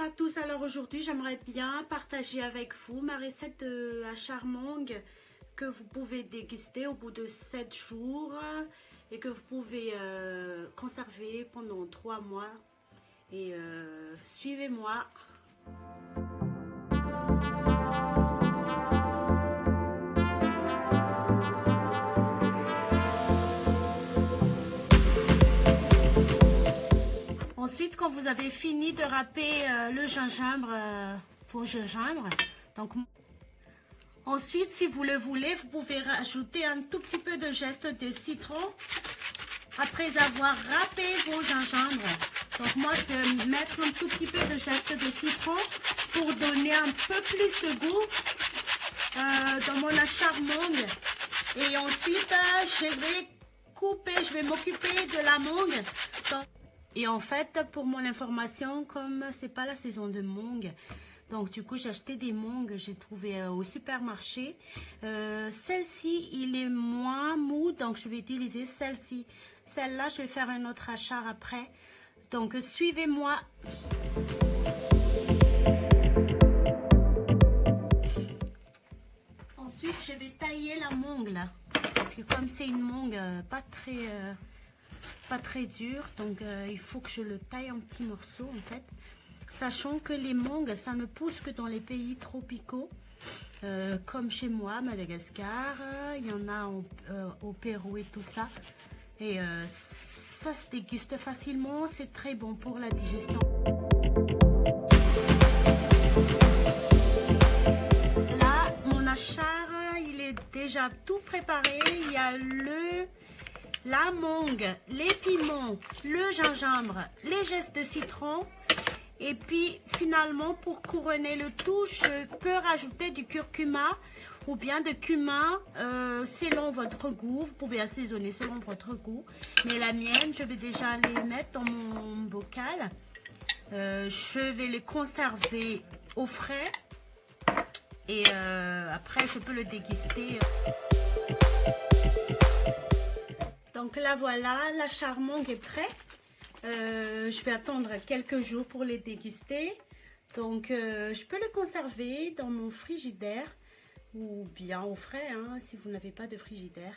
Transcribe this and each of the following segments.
à tous, alors aujourd'hui j'aimerais bien partager avec vous ma recette de hachar mangue que vous pouvez déguster au bout de 7 jours et que vous pouvez conserver pendant 3 mois et suivez-moi. Ensuite, quand vous avez fini de râper le gingembre, vos gingembres, donc ensuite, si vous le voulez, vous pouvez rajouter un tout petit peu de zeste de citron après avoir râpé vos gingembres. Donc moi, je vais mettre un tout petit peu de zeste de citron pour donner un peu plus de goût dans mon hachar mangue. Et ensuite, je vais m'occuper de la mangue. Et en fait, pour mon information, comme c'est pas la saison de mangue, donc du coup j'ai acheté des mangues, j'ai trouvé au supermarché. Celle-ci, il est moins mou, donc je vais utiliser celle-ci. Celle-là, je vais faire un autre hachar après. Donc suivez-moi. Ensuite, je vais tailler la mangue là, parce que comme c'est une mangue pas très dur, donc il faut que je le taille en petits morceaux en fait, sachant que les mangues ça ne pousse que dans les pays tropicaux comme chez moi, Madagascar, il y en a au Pérou et tout ça, et ça se déguste facilement, c'est très bon pour la digestion. Là mon hachar il est déjà tout préparé, il y a la mangue, les piments, le gingembre, les zestes de citron. Et puis finalement, pour couronner le tout, je peux rajouter du curcuma ou bien de cumin selon votre goût. Vous pouvez assaisonner selon votre goût. Mais la mienne, je vais déjà les mettre dans mon bocal. Je vais les conserver au frais. Et après, je peux le déguster. Donc là voilà, l'hachar mangue est prêt. Je vais attendre quelques jours pour les déguster. Donc je peux le conserver dans mon frigidaire ou bien au frais hein, si vous n'avez pas de frigidaire.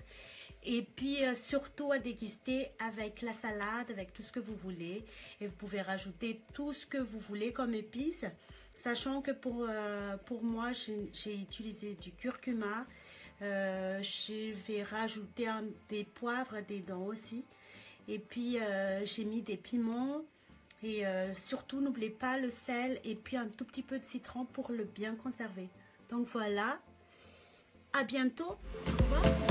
Et puis surtout à déguster avec la salade, avec tout ce que vous voulez. Et vous pouvez rajouter tout ce que vous voulez comme épices. Sachant que pour moi, j'ai utilisé du curcuma. Je vais rajouter des poivres dedans aussi. Et puis j'ai mis des piments. Et surtout, n'oubliez pas le sel et puis un tout petit peu de citron pour le bien conserver. Donc voilà. À bientôt. Au revoir.